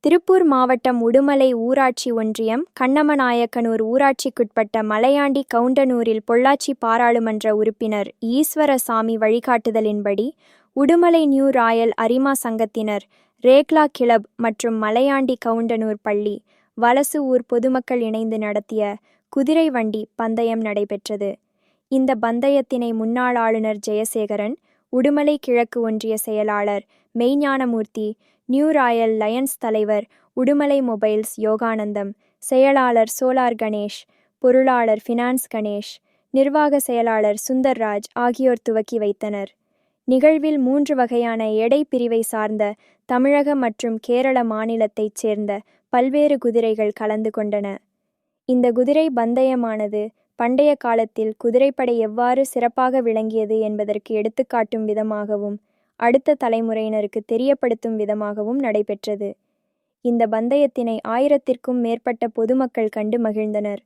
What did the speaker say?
திருப்பூர் மாவட்டம் உடுமலை ஊராட்சி ஒன்றியம் கண்ணமநாயக்கனூர் ஊராட்சிக்குட்பட்ட மலையாண்டி கவுண்டனூரில் பொள்ளாச்சி பாராளுமன்ற உறுப்பினர் ஈஸ்வரசாமி வழிகாட்டுதலின்படி உடுமலை நியூ ராயல் அரிமா சங்கத்தினர், ரேக்லா கிளப் மற்றும் மலையாண்டி கவுண்டனூர் பள்ளி, வலசு ஊர் பொதுமக்கள் இணைந்து நடத்திய குதிரை வண்டி பந்தயம் நடைபெற்றது. இந்த பந்தயத்தினை முன்னாள் ஆளுநர் ஜெயசேகரன், உடுமலை கிழக்கு ஒன்றிய செயலாளர் மெய்ஞானமூர்த்தி, நியூ ராயல் லயன்ஸ் தலைவர் உடுமலை மொபைல்ஸ் யோகானந்தம், செயலாளர் சோலார் கணேஷ், பொருளாளர் ஃபினான்ஸ் கணேஷ், நிர்வாக செயலாளர் சுந்தர்ராஜ் ஆகியோர் துவக்கி வைத்தனர். நிகழ்வில் 3 வகையான எடை பிரிவை சார்ந்த தமிழக மற்றும் கேரள மாநிலத்தைச் சேர்ந்த பல்வேறு குதிரைகள் கலந்து கொண்டன. இந்த குதிரை பந்தயமானது பண்டைய காலத்தில் குதிரைப்படை எவ்வாறு சிறப்பாக விளங்கியது என்பதற்கு எடுத்துக்காட்டும் விதமாகவும் அடுத்த தலைமுறையினருக்கு தெரியப்படுத்தும் விதமாகவும் நடைபெற்றது. இந்த பந்தயத்தினை 1000த்திற்கும் மேற்பட்ட பொதுமக்கள் கண்டு மகிழ்ந்தனர்.